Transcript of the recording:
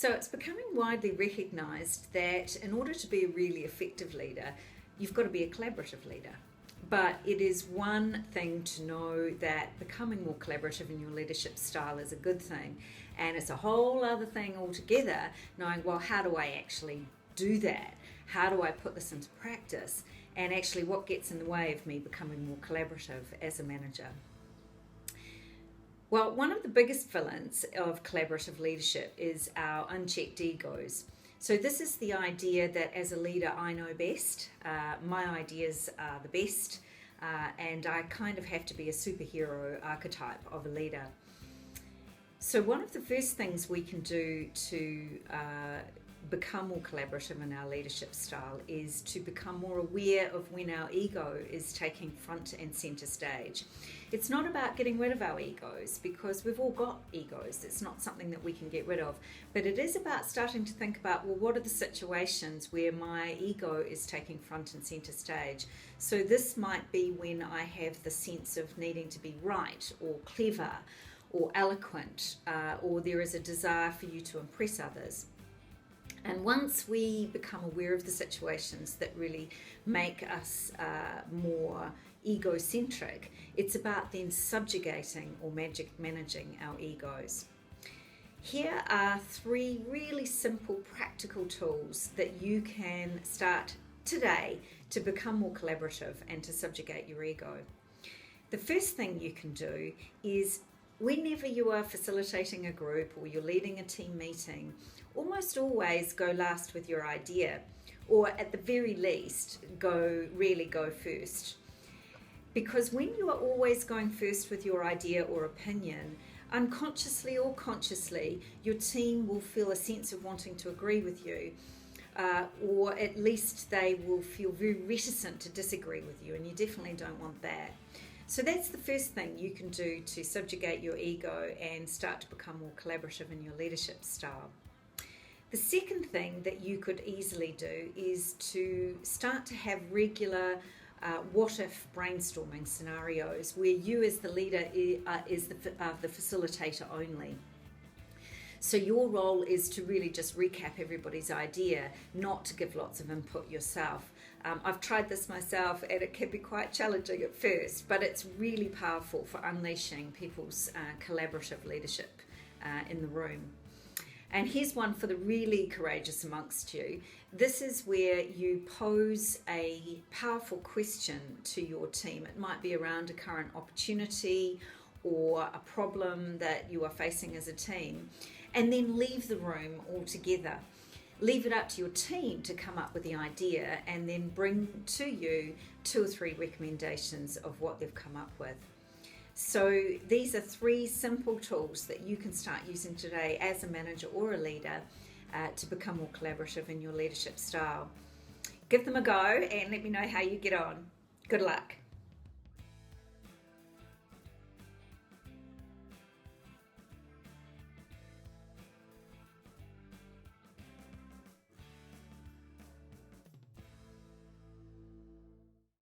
So it's becoming widely recognised that in order to be a really effective leader, you've got to be a collaborative leader. But it is one thing to know that becoming more collaborative in your leadership style is a good thing, and it's a whole other thing altogether knowing, well, how do I actually do that? How do I put this into practice? And actually what gets in the way of me becoming more collaborative as a manager? Well, one of the biggest villains of collaborative leadership is our unchecked egos. So this is the idea that as a leader, I know best, my ideas are the best, and I kind of have to be a superhero archetype of a leader. So one of the first things we can do to become more collaborative in our leadership style is to become more aware of when our ego is taking front and center stage. It's not about getting rid of our egos, because we've all got egos. It's not something that we can get rid of, but it is about starting to think about, well, what are the situations where my ego is taking front and center stage? So this might be when I have the sense of needing to be right or clever or eloquent, or there is a desire for you to impress others. And once we become aware of the situations that really make us more egocentric, it's about then subjugating or managing our egos. Here are 3 really simple practical tools that you can start today to become more collaborative and to subjugate your ego. The first thing you can do is, whenever you are facilitating a group or you're leading a team meeting, almost always go last with your idea, or at the very least, really go first. Because when you are always going first with your idea or opinion, unconsciously or consciously, your team will feel a sense of wanting to agree with you, or at least they will feel very reticent to disagree with you, and you definitely don't want that. So that's the first thing you can do to subjugate your ego and start to become more collaborative in your leadership style. The second thing that you could easily do is to start to have regular what-if brainstorming scenarios where you as the leader is the facilitator only. So your role is to really just recap everybody's idea, not to give lots of input yourself. I've tried this myself, and it can be quite challenging at first, but it's really powerful for unleashing people's collaborative leadership in the room. And here's one for the really courageous amongst you. This is where you pose a powerful question to your team. It might be around a current opportunity or a problem that you are facing as a team, and then leave the room altogether. Leave it up to your team to come up with the idea and then bring to you 2 or 3 recommendations of what they've come up with. So these are 3 simple tools that you can start using today as a manager or a leader to become more collaborative in your leadership style. Give them a go and let me know how you get on. Good luck.